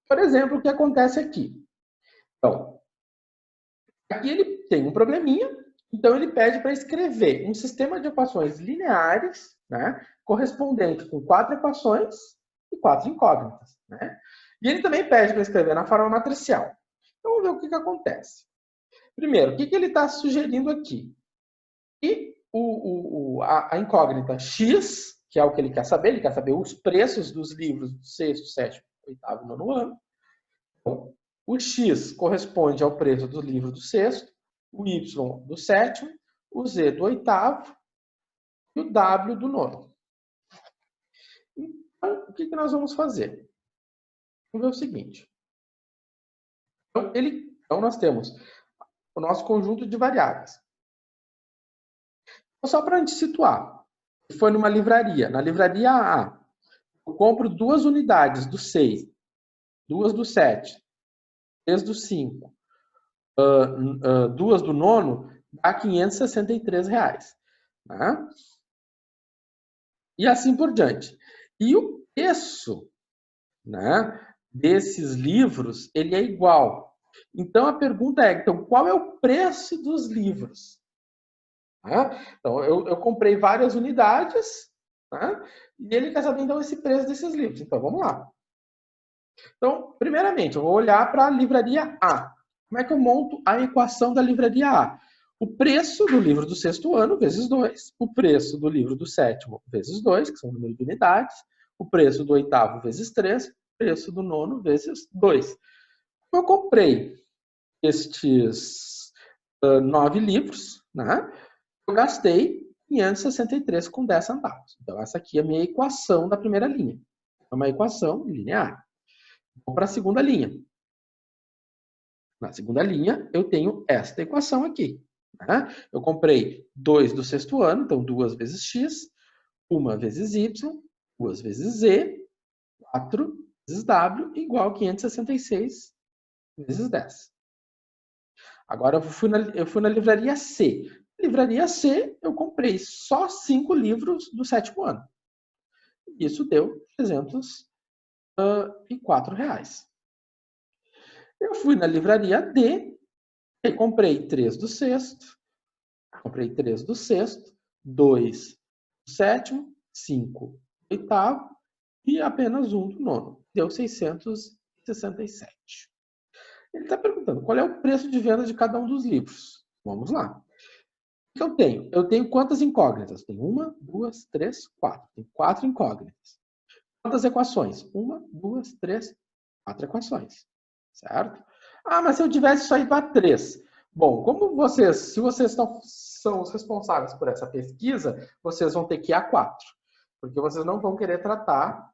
Por exemplo, o que acontece aqui? Então, aqui ele tem um probleminha, então ele pede para escrever um sistema de equações lineares, né, correspondente com 4 equações e 4 incógnitas. Né? E ele também pede para escrever na forma matricial. Então, vamos ver o que acontece. Primeiro, o que ele está sugerindo aqui? E a incógnita X, que é o que ele quer saber os preços dos livros do sexto, sétimo, oitavo e nono ano. Então, o X corresponde ao preço do livro do sexto, o Y do sétimo, o Z do oitavo e o W do nono. Então, o que nós vamos fazer? Vamos ver o seguinte. Então nós temos o nosso conjunto de variáveis. Só para a gente situar, foi numa livraria. Na livraria A, eu compro 2 unidades do 6, 2 do 7, 3 do 5, 2 do nono, dá R$563. Né? E assim por diante. E o preço, né, desses livros, ele é igual. Então, a pergunta é, então, qual é o preço dos livros? Então, eu comprei várias unidades, né, e ele quer saber, então, esse preço desses livros. Então, vamos lá. Então, primeiramente, eu vou olhar para a livraria A. Como é que eu monto a equação da livraria A? O preço do livro do sexto ano vezes 2, o preço do livro do sétimo vezes 2, que são o número de unidades, o preço do oitavo vezes 3, o preço do nono vezes 2. Eu comprei estes 9 livros, né? Eu gastei 563 com 10 centavos. Então, essa aqui é a minha equação da primeira linha. É uma equação linear. Vou para a segunda linha. Na segunda linha, eu tenho esta equação aqui. Né? Eu comprei 2 do sexto ano, então 2 vezes x, 1 vezes y, 2 vezes z, 4 vezes w, igual a 566 vezes 10. Agora eu fui na livraria C. Na livraria C, eu comprei só 5 livros do sétimo ano. Isso deu R$304. Eu fui na livraria D e comprei 3 do sexto, comprei 3 do sexto, 2 do sétimo, 5 do oitavo e apenas 1 do nono. Deu 667. Ele está perguntando qual é o preço de venda de cada um dos livros. Vamos lá. O que eu tenho? Eu tenho quantas incógnitas? Tem 1, 2, 3, 4. Tem 4 incógnitas. Quantas equações? 1, 2, 3, 4 equações. Certo? Ah, mas se eu tivesse só ido a 3. Bom, se vocês são os responsáveis por essa pesquisa, vocês vão ter que ir a 4. Porque vocês não vão querer tratar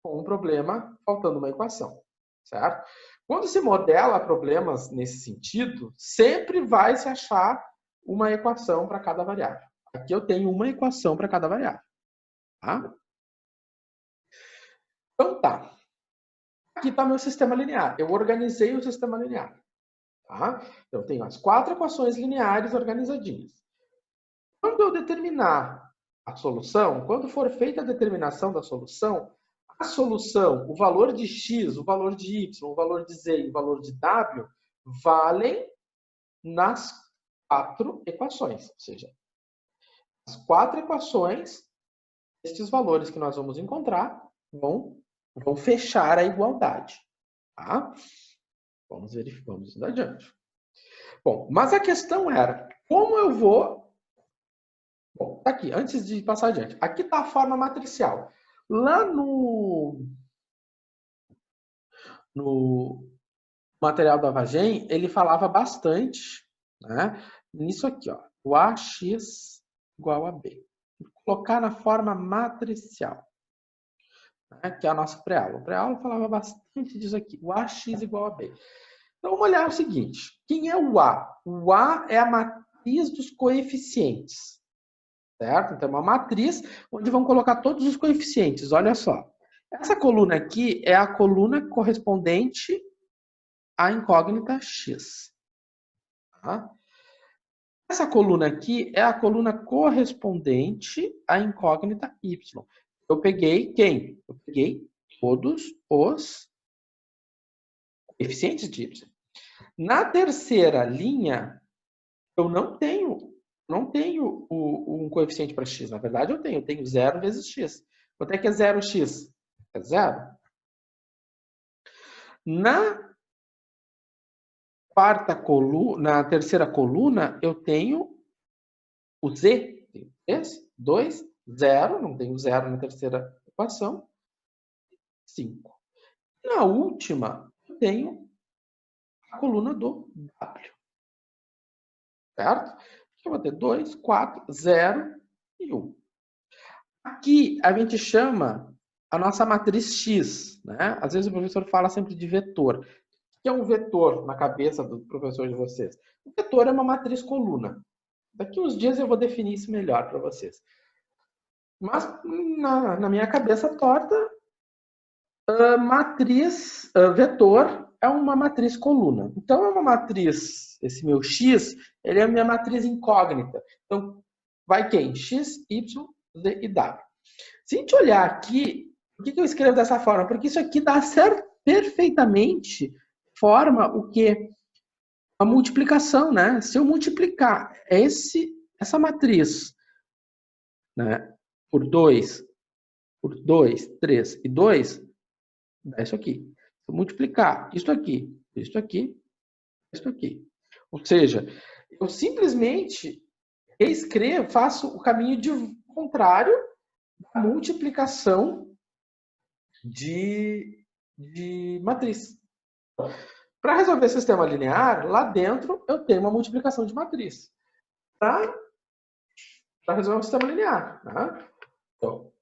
com um problema faltando uma equação. Certo? Quando se modela problemas nesse sentido, sempre vai se achar uma equação para cada variável. Aqui eu tenho uma equação para cada variável. Tá? Então tá. Aqui está meu sistema linear. Eu organizei o sistema linear. Tá? Eu tenho as 4 equações lineares organizadinhas. Quando eu determinar a solução, quando for feita a determinação da solução, a solução, o valor de x, o valor de y, o valor de z e o valor de w valem nas 4 equações. Ou seja, as 4 equações, estes valores que nós vamos encontrar vão fechar a igualdade. Tá? Vamos verificar, vamos indo adiante. Bom, mas a questão era, como eu vou... Bom, tá aqui, antes de passar adiante. Aqui está a forma matricial. Lá no material da Vagem, ele falava bastante, né, nisso aqui, ó, o AX igual a B. Vou colocar na forma matricial, né, que é a nossa pré-aula. A pré-aula falava bastante disso aqui, o AX igual a B. Então, vamos olhar o seguinte, quem é o A? O A é a matriz dos coeficientes, certo? Então, é uma matriz onde vão colocar todos os coeficientes, olha só. Essa coluna aqui é a coluna correspondente à incógnita X. Tá? Essa coluna aqui é a coluna correspondente à incógnita Y. Eu peguei quem? Eu peguei todos os coeficientes de y. Na terceira linha, eu não tenho um coeficiente para x. Na verdade, eu tenho 0 vezes x. Quanto é que é 0x? É 0. Na terceira coluna, eu tenho o z. 3, 2, 0. Não tenho 0 na terceira equação. 5. Na última, eu tenho a coluna do w. Certo? Eu vou ter 2, 4, 0 e 1. Aqui a gente chama a nossa matriz X, né? Às vezes o professor fala sempre de vetor. O que é um vetor na cabeça do professor de vocês? O vetor é uma matriz coluna. Daqui uns dias eu vou definir isso melhor para vocês. Mas na minha cabeça torta, vetor é uma matriz coluna. Então é uma matriz, esse meu X, ele é a minha matriz incógnita. Então vai quem? X, Y, Z e W. Se a gente olhar aqui, por que eu escrevo dessa forma? Porque isso aqui dá perfeitamente forma o quê? A multiplicação, né? Se eu multiplicar essa matriz, né, por 2, 3 e 2, dá isso aqui. Se eu multiplicar isso aqui, isso aqui, isso aqui. Ou seja, eu simplesmente reescrevo, faço o caminho contrário da multiplicação de matriz. Para resolver sistema linear, lá dentro eu tenho uma multiplicação de matriz. Para resolver um sistema linear. Né? Então,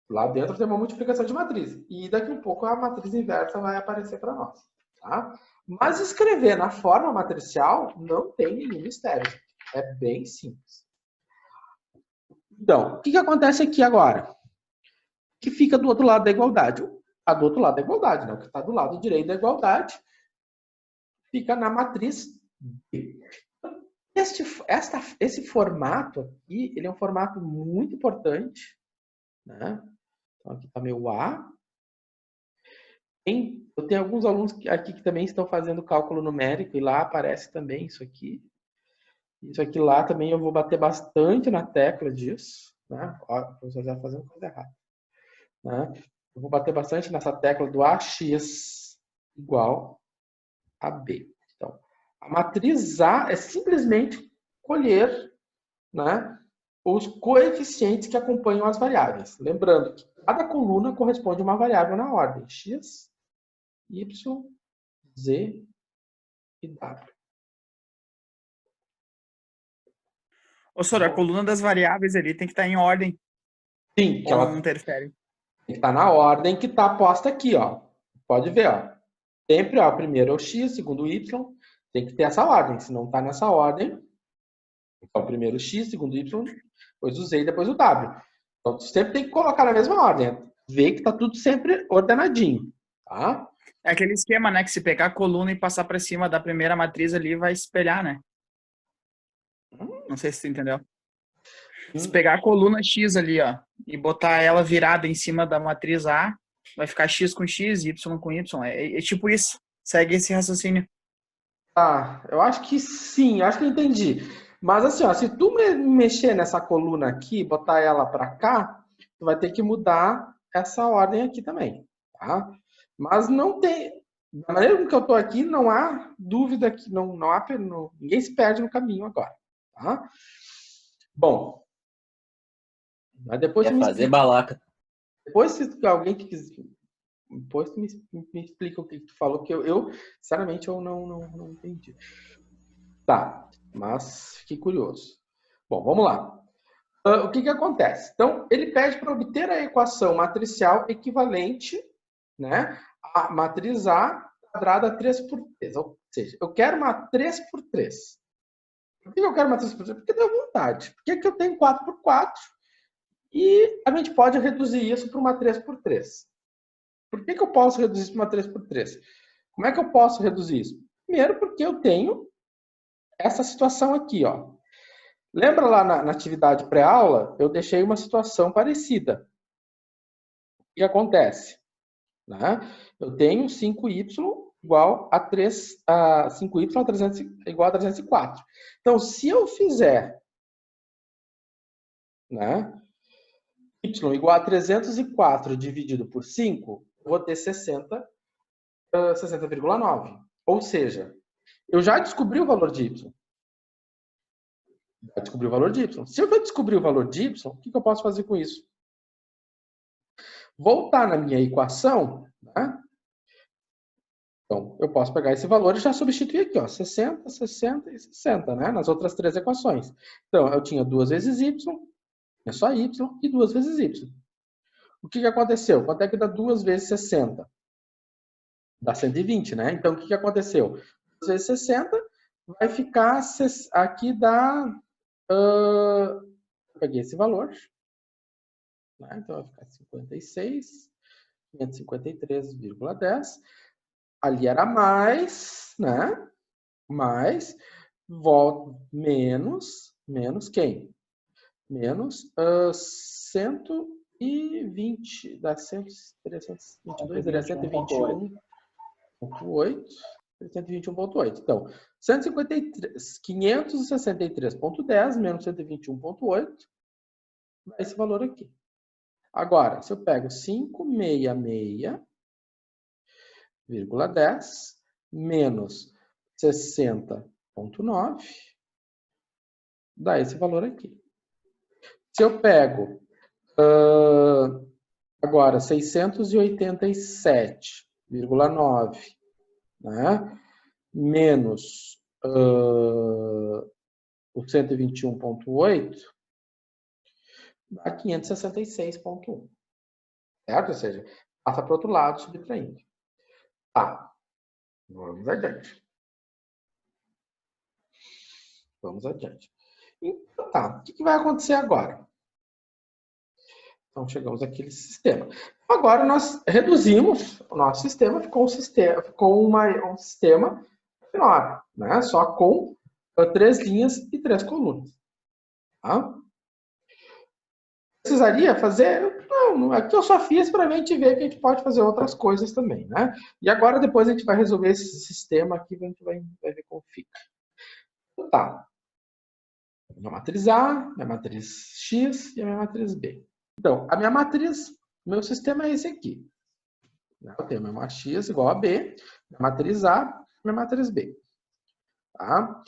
lá dentro tem uma multiplicação de matriz. E daqui a um pouco a matriz inversa vai aparecer para nós. Tá? Mas escrever na forma matricial não tem nenhum mistério. É bem simples. Então, o que acontece aqui agora? O que fica do outro lado da igualdade? Está do outro lado da igualdade, né? O que está do lado direito da igualdade fica na matriz B. Esse formato aqui, ele é um formato muito importante. Né? Então, aqui está meu A. Eu tenho alguns alunos aqui que também estão fazendo cálculo numérico e lá aparece também isso aqui. Isso aqui lá também eu vou bater bastante na tecla disso. Né? Ó, o professor já está fazendo coisa errada. Né? Eu vou bater bastante nessa tecla do AX igual a B. Então, a matriz A é simplesmente colher, né, os coeficientes que acompanham as variáveis. Lembrando que cada coluna corresponde a uma variável na ordem. X, Y, Z e W. Ô, senhor, a coluna das variáveis ali tem que estar em ordem. Sim, que ela não interfere. Tem que estar na ordem que está posta aqui, ó. Pode ver, ó. Sempre, ó, primeiro é o X, segundo o Y. Tem que ter essa ordem. Se não está nessa ordem, então primeiro o X, segundo o Y, depois o Z e depois o W. Então, sempre tem que colocar na mesma ordem. Ver que está tudo sempre ordenadinho, tá? É aquele esquema, né? Que se pegar a coluna e passar para cima da primeira matriz ali, vai espelhar, né? Não sei se você entendeu. Se pegar a coluna X ali, ó, e botar ela virada em cima da matriz A, vai ficar X com X, Y com Y. É tipo isso. Segue esse raciocínio. Ah, eu acho que sim, eu acho que eu entendi. Mas assim, ó, se tu mexer nessa coluna aqui, botar ela para cá, tu vai ter que mudar essa ordem aqui também, tá? Mas não tem, da maneira como que eu tô aqui, não há dúvida que ninguém se perde no caminho agora, tá? Bom, mas depois Quer fazer balaca. Depois se alguém que quiser, depois tu me explica o que tu falou, que eu sinceramente eu não entendi. Tá, mas fiquei curioso. Bom, vamos lá. O que acontece? Então, ele pede para obter a equação matricial equivalente, né, a matriz A quadrada 3 por 3. Ou seja, eu quero uma 3 por 3. Por que eu quero uma 3 por 3? Porque deu vontade. Por que eu tenho 4 por 4? E a gente pode reduzir isso para uma 3 por 3. Por que eu posso reduzir isso para uma 3 por 3? Como é que eu posso reduzir isso? Primeiro, porque eu tenho essa situação aqui, ó. Lembra lá na atividade pré-aula? Eu deixei uma situação parecida. O que acontece? Né? Eu tenho 5y igual a 5y igual a 304. Então, se eu fizer, né, y igual a 304 dividido por 5, eu vou ter 60,9. Ou seja, eu já descobri o valor de y. Já descobri o valor de y. Se eu descobrir o valor de y, o que eu posso fazer com isso? Voltar na minha equação, né? Então, eu posso pegar esse valor e já substituir aqui, ó, 60, 60 e 60, né? Nas outras três equações. Então, eu tinha 2 vezes y, é só y, e 2 vezes y. O que aconteceu? Quanto é que dá 2 vezes 60? Dá 120, né? Então, o que aconteceu? 2 vezes 60 vai ficar, aqui dá, eu peguei esse valor, né? Então, vai ficar 56, 553,10. Ali era mais, né? Mais, menos quem? Menos 120, dá 322, daria 121,8. 121,8. Então, 563,10 menos 121,8 dá esse valor aqui. Agora, se eu pego 566,10 menos 60,9, dá esse valor aqui. Se eu pego agora 687,9, né, menos o 121,8, dá 566,1. Certo? Ou seja, passa para o outro lado, subtraindo. Tá. Vamos adiante. Vamos adiante. Então, tá. O que vai acontecer agora? Então, chegamos àquele sistema. Agora, nós reduzimos o nosso sistema, ficou um sistema menor, né? Só com 3 linhas e 3 colunas. Tá? Precisaria fazer? Não, aqui eu só fiz para a gente ver que a gente pode fazer outras coisas também, né? E agora, depois a gente vai resolver esse sistema aqui, a gente vai ver como fica. Então, tá. Minha matriz A, minha matriz X e a minha matriz B. Então, a minha matriz, meu sistema é esse aqui. Eu tenho minha matriz X igual a B, minha matriz A, minha matriz B. Tá?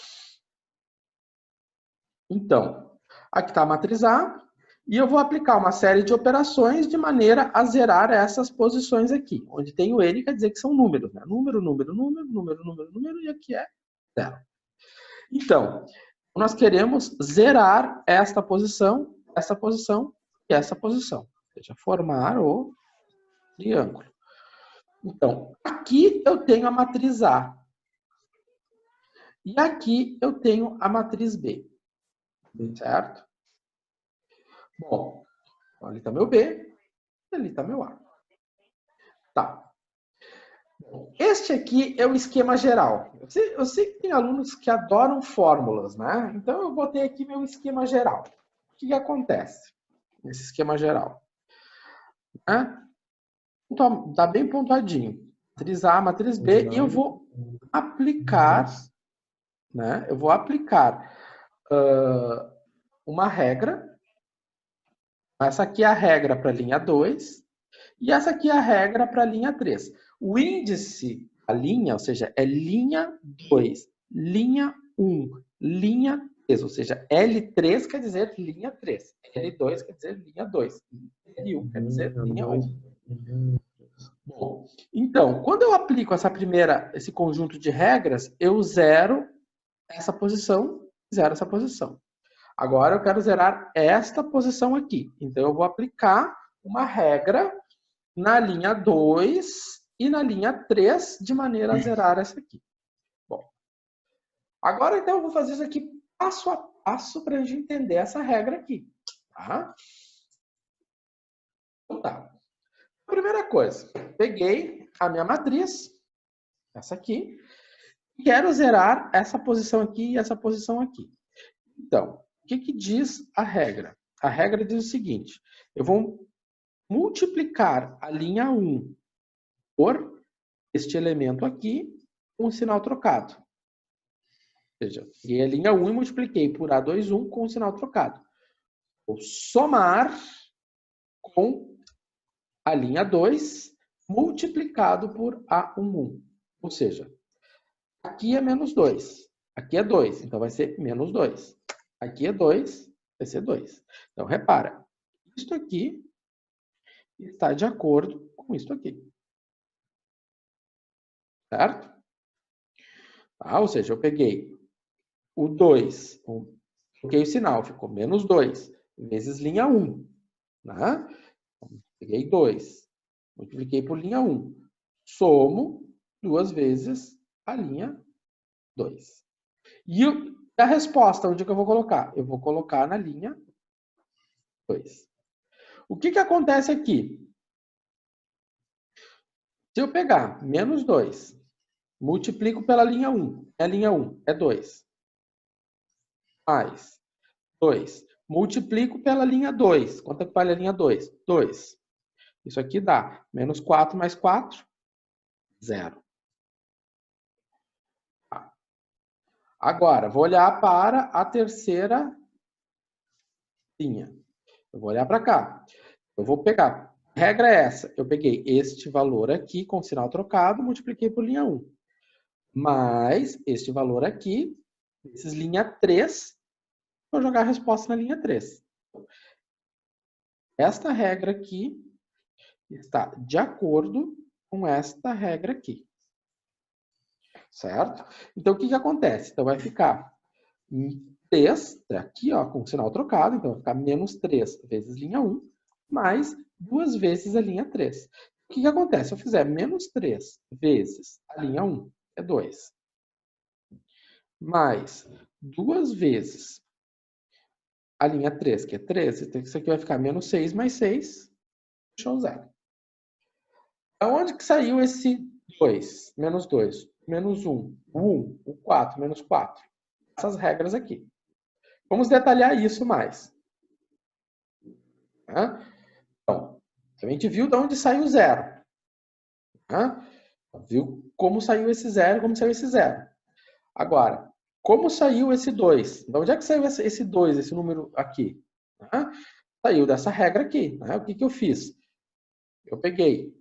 Então, aqui está a matriz A, e eu vou aplicar uma série de operações de maneira a zerar essas posições aqui. Onde tem o N quer dizer que são números, né? Número, e aqui é zero. Então, nós queremos zerar esta posição e essa posição. Ou seja, formar o triângulo. Então, aqui eu tenho a matriz A. E aqui eu tenho a matriz B. Certo? Bom, ali está meu B e ali está meu A. Tá. Este aqui é o esquema geral. Eu sei que tem alunos que adoram fórmulas, né? Então, eu botei aqui meu esquema geral. O que acontece nesse esquema geral? Tá bem pontuadinho. Matriz A, matriz B, e eu vou aplicar, né? Eu vou aplicar uma regra. Essa aqui é a regra para a linha 2 e essa aqui é a regra para a linha 3. O índice da linha, ou seja, é linha 2, linha 1, linha 3, ou seja, L3 quer dizer linha 3, L2 quer dizer linha 2, L1 quer dizer linha 1. Bom, então, quando eu aplico esse conjunto de regras, eu zero essa posição, zero essa posição. Agora eu quero zerar esta posição aqui. Então, eu vou aplicar uma regra na linha 2 e na linha 3, de maneira a zerar essa aqui. Bom, agora, então, eu vou fazer isso aqui passo a passo para a gente entender essa regra aqui. Tá? Então, tá. Primeira coisa, peguei a minha matriz, essa aqui, e quero zerar essa posição aqui e essa posição aqui. Então, o que diz a regra? A regra diz o seguinte: eu vou multiplicar a linha 1 por este elemento aqui com o sinal trocado. Ou seja, peguei a linha 1 e multipliquei por A21 com o sinal trocado. Vou somar com a linha 2 multiplicado por A11. Ou seja, aqui é menos 2. Aqui é 2, então vai ser menos 2. Aqui é 2, vai ser 2. Então, repara, isto aqui está de acordo com isto aqui. Certo? Ou seja, eu peguei o 2, troquei o sinal, ficou menos 2, vezes linha 1. Né? Peguei 2, multipliquei por linha 1. Somo 2 vezes a linha 2. E a resposta, onde que eu vou colocar? Eu vou colocar na linha 2. O que acontece aqui? Se eu pegar menos 2, multiplico pela linha 1. A linha 1 é 2. Mais 2. Multiplico pela linha 2. Quanto é que vale a linha 2? 2. Isso aqui dá menos 4 mais 4, 0. Agora, vou olhar para a terceira linha. Eu vou olhar para cá. Eu vou pegar. A regra é essa. Eu peguei este valor aqui com sinal trocado, multipliquei por linha 1. Mais este valor aqui, esses linha 3, vou jogar a resposta na linha 3. Esta regra aqui está de acordo com esta regra aqui. Certo? Então, o que acontece? Então, vai ficar 3, aqui, ó, com o sinal trocado, então vai ficar menos 3 vezes linha 1, mais 2 vezes a linha 3. O que acontece? Se eu fizer menos 3 vezes a linha 1, é 2, mais 2 vezes a linha 3, que é 13, então isso aqui vai ficar menos 6 mais 6, deixou 0. Aonde que saiu esse 2? Menos 2, menos 1, o 1, o 4, menos 4. Essas regras aqui. Vamos detalhar isso mais. Então, a gente viu de onde saiu o 0. Viu como saiu esse 0, como saiu esse 0. Agora, como saiu esse 2? De onde é que saiu esse 2, esse número aqui? Saiu dessa regra aqui. O que eu fiz? Eu peguei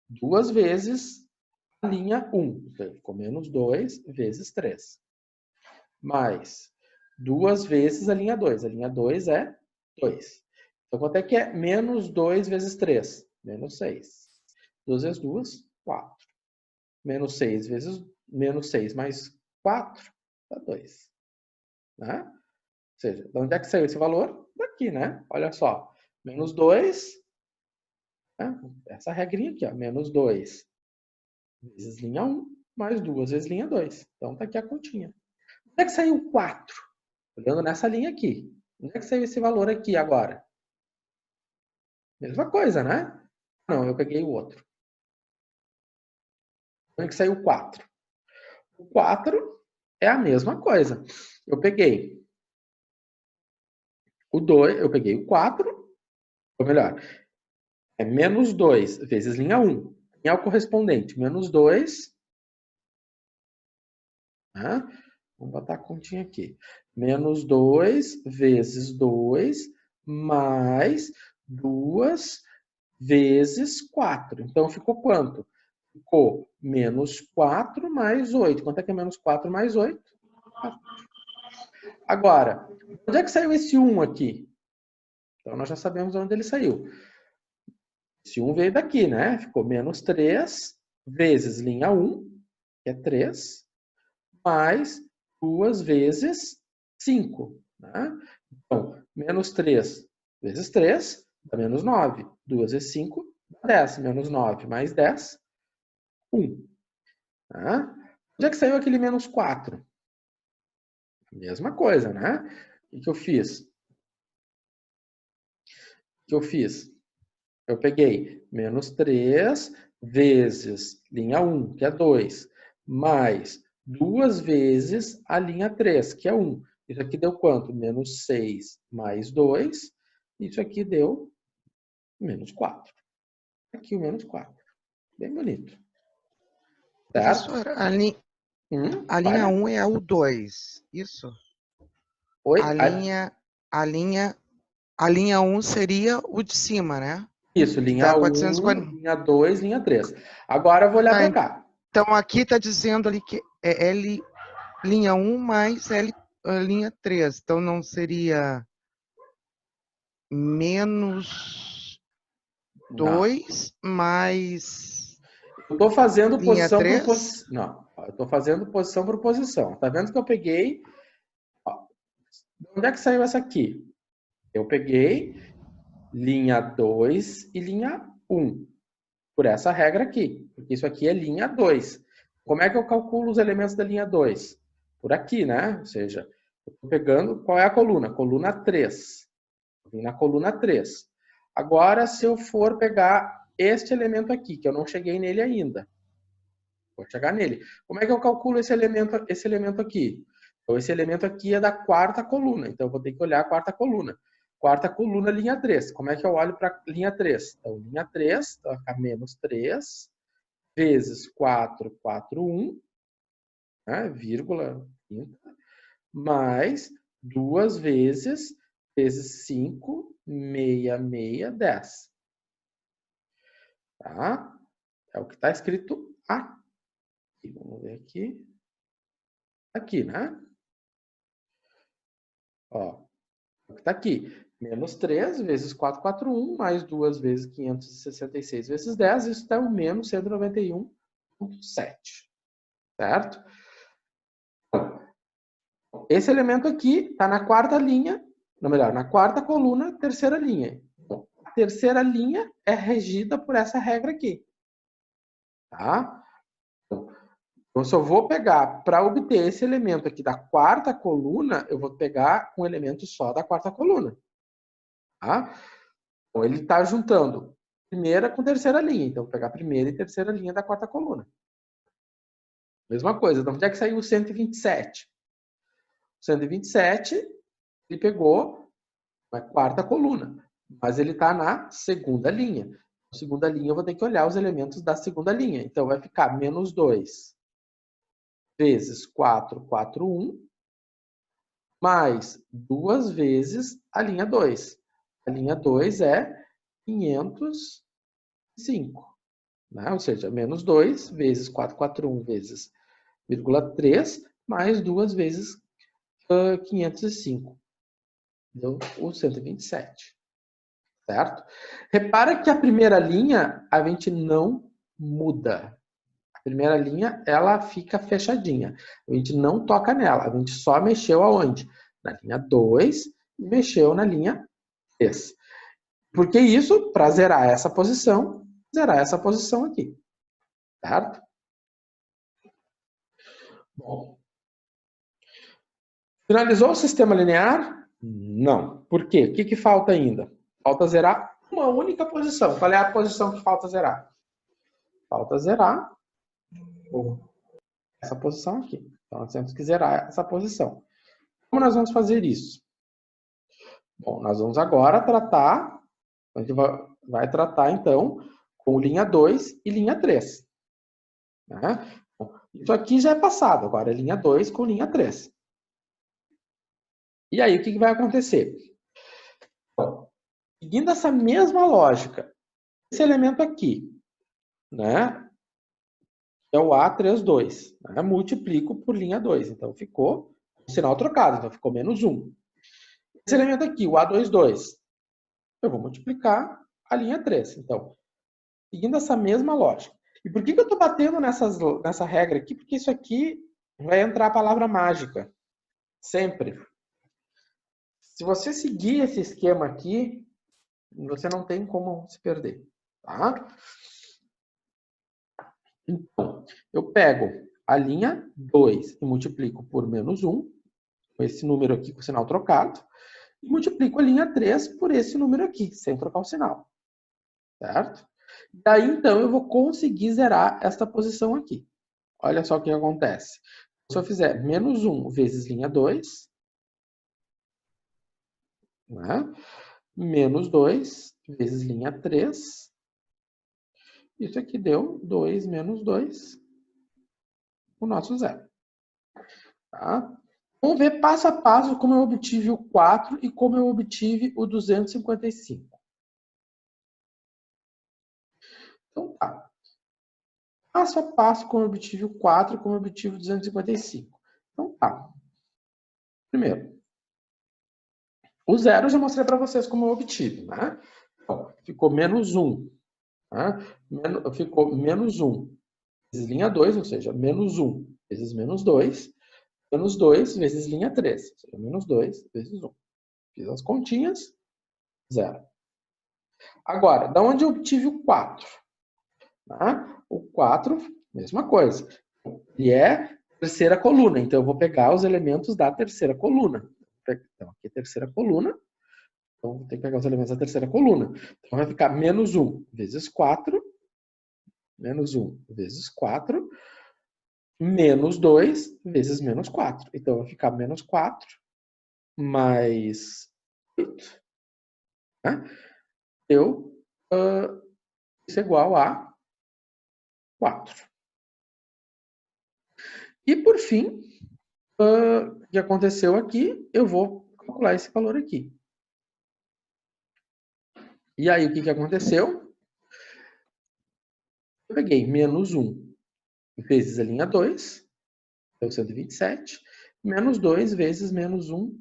2 vezes a linha 1. Ficou menos 2 vezes 3. Mais 2 vezes a linha 2. A linha 2 é 2. Então, quanto é que é menos 2 vezes 3? Menos 6. 2 vezes 2, 4. Menos 6 vezes menos 6 mais 4 dá 2. Né? Ou seja, de onde é que saiu esse valor? Daqui, né? Olha só. Menos 2. Né? Essa regrinha aqui, ó. Menos 2 vezes linha 1, mais 2 vezes linha 2. Então, tá aqui a continha. Onde é que saiu o 4? Olhando nessa linha aqui. Onde é que saiu esse valor aqui agora? Mesma coisa, né? Não, eu peguei o outro. Onde é que saiu o 4? O 4 é a mesma coisa. Eu peguei o 2, eu peguei o 4, ou melhor, é menos 2 vezes linha 1. Quem é o correspondente? Menos 2. Né? Vamos botar a continha aqui. Menos 2 vezes 2 mais 2 vezes 4. Então, ficou quanto? Ficou menos 4 mais 8. Quanto é que é menos 4 mais 8? 4. Agora, onde é que saiu esse 1 aqui? Então, nós já sabemos onde ele saiu. Esse 1 veio daqui, né? Ficou menos 3 vezes linha 1, que é 3, mais 2 vezes 5. Né? Então, menos 3 vezes 3 dá menos 9. 2 vezes 5 dá 10. Menos 9 mais 10, 1. Tá? Onde é que saiu aquele menos 4? Mesma coisa, né? O que eu fiz? Eu peguei menos 3 vezes linha 1, que é 2, mais 2 vezes a linha 3, que é 1. Isso aqui deu quanto? Menos 6 mais 2. Isso aqui deu menos 4. Aqui o menos 4. Bem bonito. certo? Professor, a linha Olha. 1 é o 2, isso? Oi? A linha 1 seria o de cima, né? Isso, Que linha dá 1, 440. linha 2, linha 3. Agora eu vou olhar para cá. Então aqui está dizendo ali que é linha 1 mais linha 3. Então não seria menos 2 mais Eu estou fazendo linha posição por 3? posição. Não, eu estou fazendo posição por posição. Tá vendo que eu peguei? Ó, de onde é que saiu essa aqui? Eu peguei linha 2 e linha 1. Por essa regra aqui. Porque isso aqui é linha 2. Como é que eu calculo os elementos da linha 2? Por aqui, né? Ou seja, eu estou pegando. Qual é a coluna? Coluna 3. Vim na coluna 3. Agora, se eu for pegar este elemento aqui, que eu não cheguei nele ainda, vou chegar nele. Como é que eu calculo esse elemento aqui? Então, esse elemento aqui é da quarta coluna. Então, eu vou ter que olhar a quarta coluna. Quarta coluna, linha 3. Como é que eu olho para linha 3? Então, linha 3, então vai ficar menos 3, vezes 4, 4, 1, né, vírgula, mais 2 vezes 5, 6, 6, 10. Tá? É o que está escrito aqui. Vamos ver aqui. Aqui, né? Ó, o que está aqui. Menos 3 vezes 441, mais 2 vezes 566 vezes 10. Isso dá um menos 191,7. Certo? Esse elemento aqui está na quarta linha, ou melhor, na quarta coluna, terceira linha. A terceira linha é regida por essa regra aqui. Tá? Então, se eu vou pegar, para obter esse elemento aqui da quarta coluna, eu vou pegar um elemento só da quarta coluna. Tá? Então, ele está juntando primeira com terceira linha. Então, vou pegar a primeira e terceira linha da quarta coluna. Mesma coisa. Então, onde é que saiu o 127? O 127, ele pegou a quarta coluna, mas ele está na segunda linha. Na segunda linha, eu vou ter que olhar os elementos da segunda linha. Então, vai ficar menos 2 vezes 4, 4, 1, mais 2 vezes a linha 2. A linha 2 é 505. Né? Ou seja, menos 2 vezes 441 vezes 0,3, mais 2 vezes 505. Deu o 127. Certo? Repara que a primeira linha a gente não muda. A primeira linha, ela fica fechadinha. A gente não toca nela. A gente só mexeu aonde? Na linha 2 e mexeu na linha 3. Por que isso? Para zerar essa posição aqui. Certo? Bom. Finalizou o sistema linear? Não. Por quê? O que falta ainda? Falta zerar uma única posição. Qual é a posição que falta zerar? Falta zerar essa posição aqui. Então, nós temos que zerar essa posição. Como nós vamos fazer isso? Bom, nós vamos agora tratar, a gente vai tratar, então, com linha 2 e linha 3. Né? Isso aqui já é passado, agora é linha 2 com linha 3. E aí, o que vai acontecer? Bom, seguindo essa mesma lógica, esse elemento aqui, né, é o A32, né, multiplico por linha 2. Então, ficou o sinal trocado, então ficou menos 1. Esse elemento aqui, o A22, eu vou multiplicar a linha 3. Então, seguindo essa mesma lógica. E por que eu estou batendo nessa regra aqui? Porque isso aqui vai entrar a palavra mágica. Sempre. Se você seguir esse esquema aqui, você não tem como se perder. Tá? Então, eu pego a linha 2 e multiplico por menos 1, com esse número aqui com o sinal trocado, e multiplico a linha 3 por esse número aqui, sem trocar o sinal. Certo? Daí, então, eu vou conseguir zerar esta posição aqui. Olha só o que acontece. Se eu fizer menos 1 vezes linha 2, né? Menos 2 vezes linha 3, isso aqui deu 2 menos 2, o nosso zero. Tá? Vamos ver passo a passo como eu obtive o 4 e como eu obtive o 255. Então tá. Passo a passo como eu obtive o 4 e como eu obtive o 255. Então tá. Primeiro, o zero eu já mostrei para vocês como eu obtive, né? Então, ficou menos 1. Né? Ficou menos 1 vezes linha 2, ou seja, menos 1 vezes menos 2. Menos 2 vezes linha 3, ou seja, menos 2 vezes 1. Fiz as continhas, zero. Agora, da onde eu obtive o 4? Tá? O 4, mesma coisa. Ele é terceira coluna, então eu vou pegar os elementos da terceira coluna. Então, aqui é a terceira coluna, então vou ter que pegar os elementos da terceira coluna. Então vai ficar menos 1 vezes 4, menos 1 vezes 4, menos 2 vezes menos 4. Então vai ficar menos 4 mais 8. Né? Isso é igual a 4. E por fim, o que aconteceu aqui, eu vou calcular esse valor aqui. E aí, o que aconteceu? Eu peguei menos 1 vezes a linha 2, deu 127, menos 2 vezes menos 1,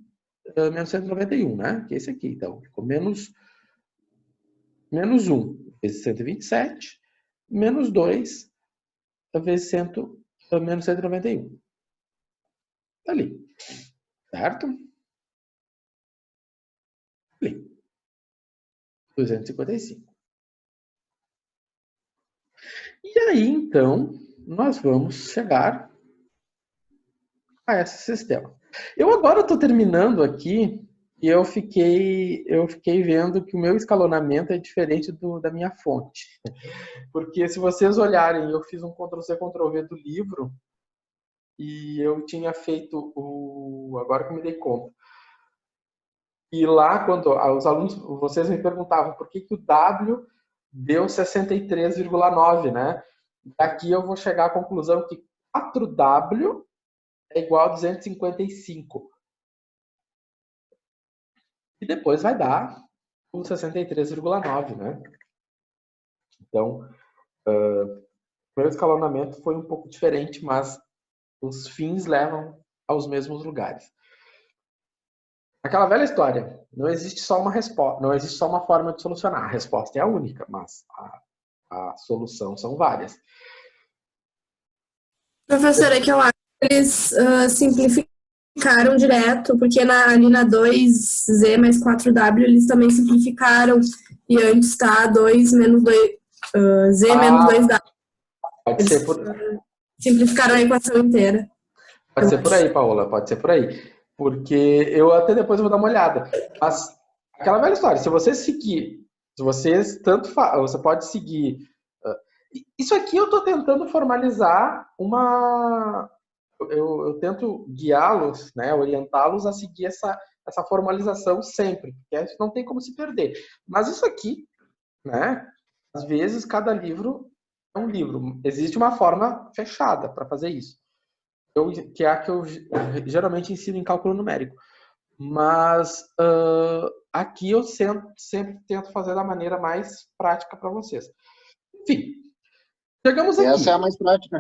menos 191, né? Que é esse aqui. Então, ficou menos 1 vezes 127, menos 2 vezes menos 191. Tá ali. Certo? Ali. 255. E aí, então, nós vamos chegar a esse sistema. Eu agora estou terminando aqui e eu fiquei vendo que o meu escalonamento é diferente da minha fonte. Porque se vocês olharem, eu fiz um Ctrl+C, Ctrl+V do livro e eu tinha feito agora que eu me dei conta. E lá, quando os alunos, vocês me perguntavam por que o W deu 63,9, né? Aqui eu vou chegar à conclusão que 4W é igual a 255. E depois vai dar o 63,9, né? Então, o meu escalonamento foi um pouco diferente, mas os fins levam aos mesmos lugares. Aquela velha história, não existe só uma resposta, não existe só uma forma de solucionar. A resposta é a única, mas a solução são várias. Professora, é que eu acho que eles simplificaram direto, porque ali na 2Z mais 4W eles também simplificaram, e antes está 2 menos 2, Z menos 2W. Pode ser por... Simplificaram a equação inteira. Pode ser por aí, Paola, pode ser por aí. Porque eu até depois vou dar uma olhada. Mas aquela velha história, se você seguir, você pode seguir. Isso aqui eu estou tentando formalizar uma. Eu tento guiá-los, né, orientá-los a seguir essa formalização sempre, porque não tem como se perder. Mas isso aqui, né, às vezes cada livro é um livro. Existe uma forma fechada para fazer isso. Que é a que eu geralmente ensino em cálculo numérico. Mas aqui eu sempre tento fazer da maneira mais prática para vocês. Enfim, chegamos aqui. Essa é a mais prática.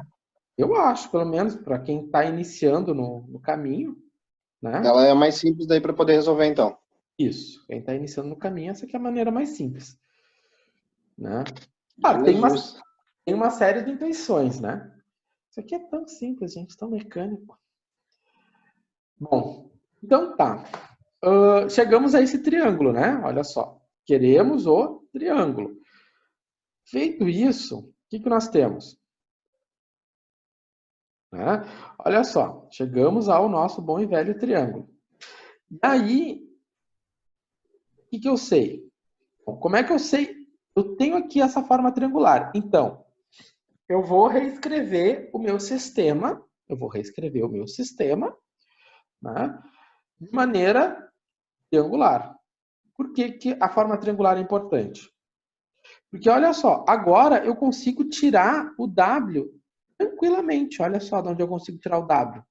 Eu acho, pelo menos para quem está iniciando no caminho. Né? Ela é a mais simples daí para poder resolver, então. Isso. Quem está iniciando no caminho, essa aqui é a maneira mais simples. Né? Tem uma série de intuições, né? Isso aqui é tão simples, gente, tão mecânico. Bom, então tá. Chegamos a esse triângulo, né? Olha só. Queremos o triângulo. Feito isso, o que nós temos? Né? Olha só. Chegamos ao nosso bom e velho triângulo. E aí, o que eu sei? Bom, como é que eu sei? Eu tenho aqui essa forma triangular. Então, eu vou reescrever o meu sistema. Né, de maneira triangular. Por que a forma triangular é importante? Porque, olha só, agora eu consigo tirar o W tranquilamente. Olha só de onde eu consigo tirar o W.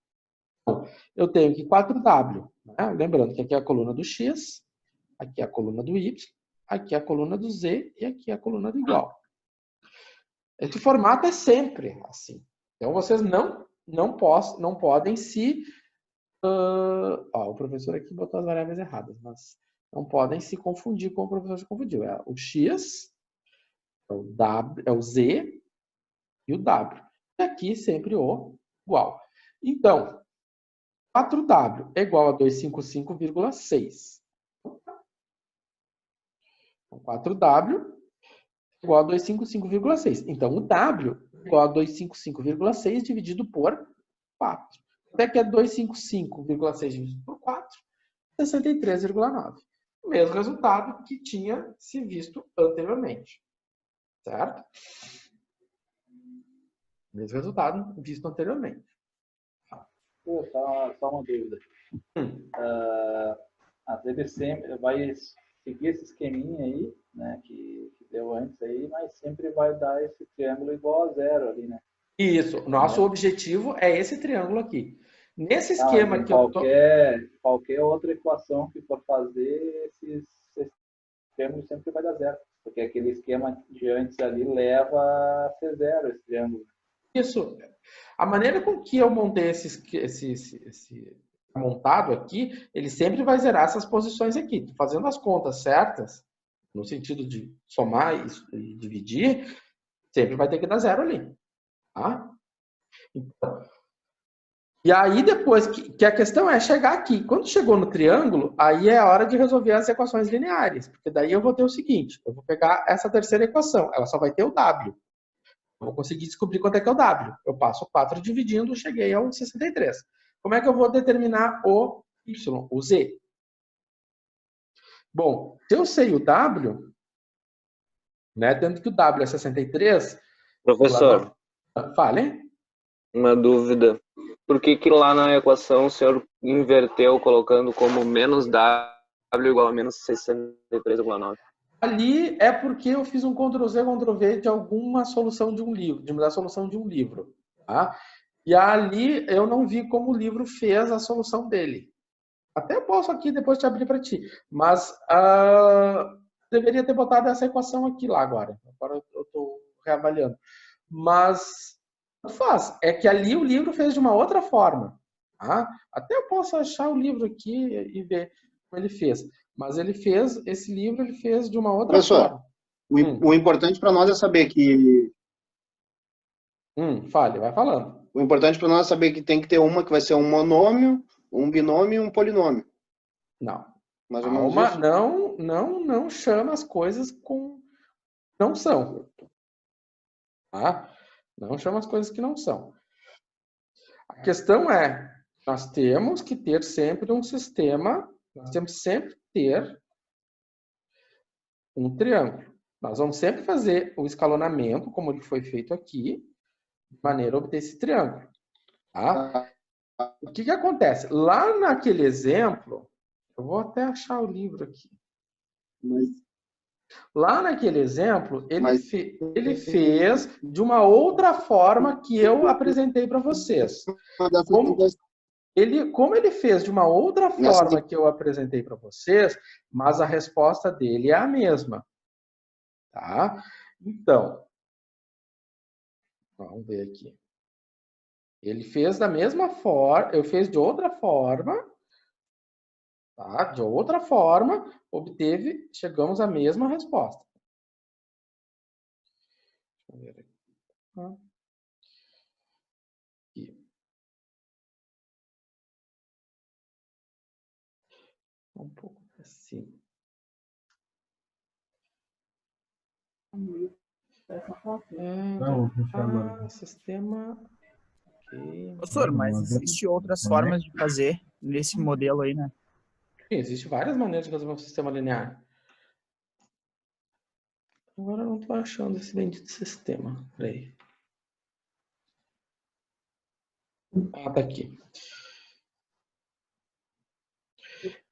Eu tenho aqui 4W. Né? Lembrando que aqui é a coluna do X, aqui é a coluna do Y, aqui é a coluna do Z e aqui é a coluna do igual. Esse formato é sempre assim. Então, vocês não podem se... o professor aqui botou as variáveis erradas, mas não podem se confundir com o professor se confundiu. É o X, é o W, é o Z e o W. E aqui sempre o igual. Então, 4W é igual a 255,6. Então, 4W é igual a 255,6. Então, o W é igual a 255,6 dividido por 4. Até que é 255,6 dividido por 4, 63,9. O mesmo resultado que tinha se visto anteriormente. Certo? Mesmo resultado visto anteriormente. Só uma dúvida. A TV sempre vai seguir esse esqueminha aí, né, que deu antes aí, mas sempre vai dar esse triângulo igual a 0 ali, né? Isso. Nosso objetivo é esse triângulo aqui. Nesse esquema que eu tô... Qualquer outra equação que for fazer, esses triângulos sempre vai dar 0. Porque aquele esquema de antes ali leva a ser 0 esse triângulo. Isso. A maneira com que eu montei esse montado aqui, ele sempre vai zerar essas posições aqui. Fazendo as contas certas, no sentido de somar e dividir, sempre vai ter que dar 0 ali. Tá? Então, e aí depois, que a questão é chegar aqui. Quando chegou no triângulo, aí é a hora de resolver as equações lineares. Porque daí eu vou ter o seguinte, eu vou pegar essa terceira equação, ela só vai ter o W. Eu vou conseguir descobrir quanto é que é o W. Eu passo 4 dividindo, cheguei ao 63. Como é que eu vou determinar o Y, o Z? Bom, se eu sei o W, né, tendo que o W é 63... Professor, fale. uma dúvida. Por que lá na equação o senhor inverteu colocando como menos W igual a menos 63,9? Ali é porque eu fiz um Ctrl+Z, Ctrl+V de alguma solução de um livro, da solução de um livro. Tá? E ali eu não vi como o livro fez a solução dele. Até posso aqui depois te abrir para ti. Mas deveria ter botado essa equação aqui lá agora. Agora eu estou reavaliando. Mas faz. É que ali o livro fez de uma outra forma. Tá? Até eu posso achar o livro aqui e ver como ele fez. Mas ele fez, esse livro ele fez de uma outra forma. O importante para nós é saber que... Fale, vai falando. O importante para nós é saber que tem que ter uma que vai ser um monômio, um binômio e um polinômio. Não. Mais ou menos isso? Não chama as coisas com... Não são. Tá? Não chama as coisas que não são. A questão é, nós temos que ter sempre um sistema, nós temos sempre que ter um triângulo. Nós vamos sempre fazer o escalonamento, como ele foi feito aqui, de maneira a obter esse triângulo. Tá? O que acontece? Lá naquele exemplo, eu vou até achar o livro aqui. Lá naquele exemplo, ele fez de uma outra forma que eu apresentei para vocês. Como ele fez de uma outra forma que eu apresentei para vocês, mas a resposta dele é a mesma. Tá? Então, vamos ver aqui. Ele fez da mesma forma, eu fiz de outra forma, tá? De outra forma, chegamos à mesma resposta. Deixa eu ver aqui. Um pouco assim. Sistema. Okay. Professor, mas existem outras formas de fazer nesse modelo aí, né? Sim, existem várias maneiras de resolver um sistema linear. Agora eu não estou achando esse bendito sistema. Peraí. Tá aqui.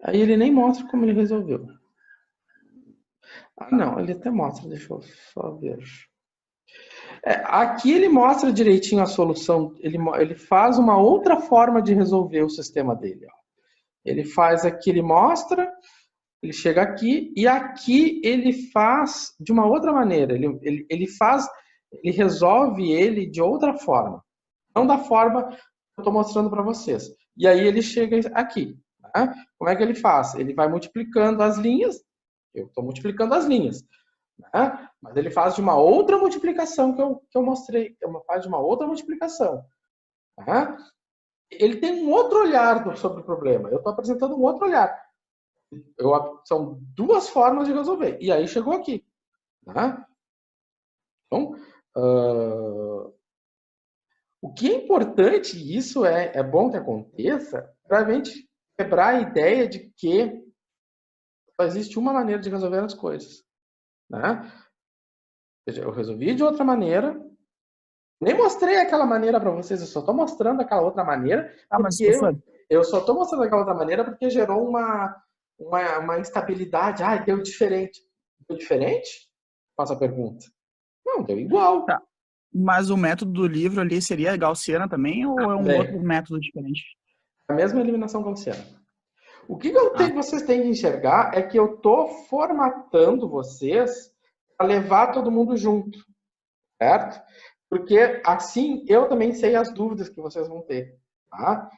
Aí ele nem mostra como ele resolveu. Não, ele até mostra, deixa eu só ver. Aqui ele mostra direitinho a solução, ele faz uma outra forma de resolver o sistema dele. Ó. Ele faz aqui, ele mostra, ele chega aqui, e aqui ele faz de uma outra maneira. Ele resolve ele de outra forma. Não da forma que eu estou mostrando para vocês. E aí ele chega aqui. Tá? Como é que ele faz? Ele vai multiplicando as linhas. Eu estou multiplicando as linhas. Tá? Mas ele faz de uma outra multiplicação que eu mostrei. Faz de uma outra multiplicação. Tá? Ele tem um outro olhar sobre o problema. Eu estou apresentando um outro olhar. São duas formas de resolver. E aí chegou aqui. Tá? Então, o que é importante, e isso é bom que aconteça, para a gente quebrar a ideia de que só existe uma maneira de resolver as coisas. Né? Eu resolvi de outra maneira, nem mostrei aquela maneira para vocês, eu só estou mostrando aquela outra maneira, eu só estou mostrando aquela outra maneira porque gerou uma instabilidade. Deu diferente. Deu diferente? Faço a pergunta. Não, deu igual. Tá. Mas o método do livro ali seria gaussiana também ou é um outro método diferente? A mesma eliminação gaussiana. O que vocês têm que enxergar é que eu estou formatando vocês para levar todo mundo junto, certo? Porque assim eu também sei as dúvidas que vocês vão ter, tá?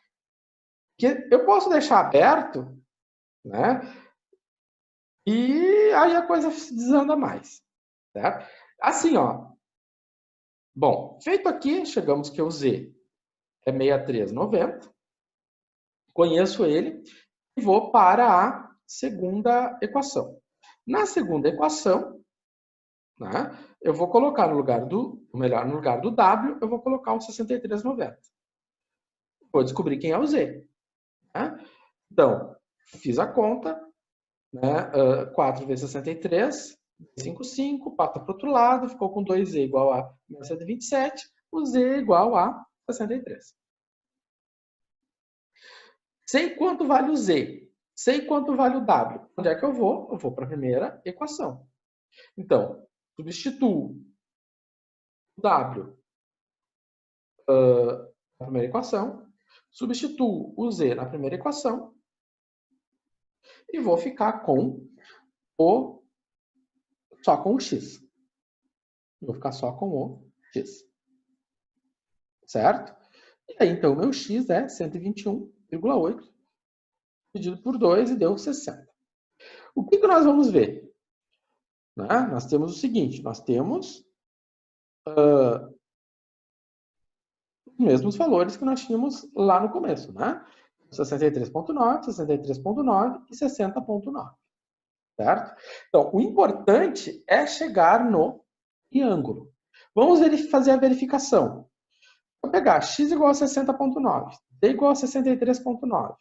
Que eu posso deixar aberto, né? E aí a coisa se desanda mais, certo? Assim, ó. Bom, feito aqui, chegamos que o Z é 6390. Conheço ele e vou para a segunda equação. Na segunda equação, né, eu vou colocar no lugar do W, eu vou colocar o 6390. Vou descobrir quem é o Z. Né? Então, fiz a conta, né, 4 vezes 63, 55, passa para o outro lado, ficou com 2Z igual a 127, o Z igual a 63. Sei quanto vale o Z, sei quanto vale o W. Onde é que eu vou? Eu vou para a primeira equação. Então, substituo o W na primeira equação, substituo o Z na primeira equação e vou ficar só com o X. Vou ficar só com o X. Certo? E aí, então, o meu X é 121,8 dividido por 2 e deu 60. O que nós vamos ver? Né? Nós temos o seguinte, nós temos os mesmos valores que nós tínhamos lá no começo, né? 63,9, 63,9 e 60,9. Certo? Então, o importante é chegar no triângulo. Vamos fazer a verificação. Vou pegar x igual a 60,9, d igual a 63,9,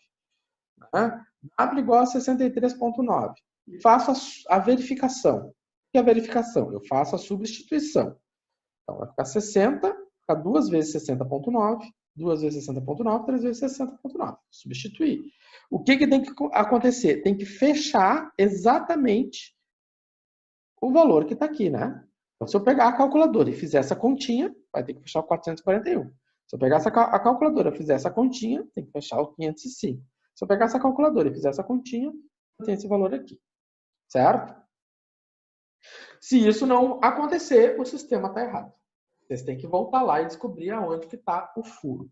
né? W igual a 63,9. E faço a verificação. O que é a verificação? Eu faço a substituição. Então, vai ficar 60, ficar 2 vezes 60,9, 2 vezes 60,9, 3 vezes 60,9. Substituir. O que tem que acontecer? Tem que fechar exatamente o valor que está aqui, né? Então, se eu pegar a calculadora e fizer essa continha, vai ter que fechar o 441. Se eu pegar a calculadora e fizer essa continha, tem que fechar o 505. Se eu pegar essa calculadora e fizer essa continha, eu tenho esse valor aqui. Certo? Se isso não acontecer, o sistema está errado. Vocês têm que voltar lá e descobrir aonde que está o furo.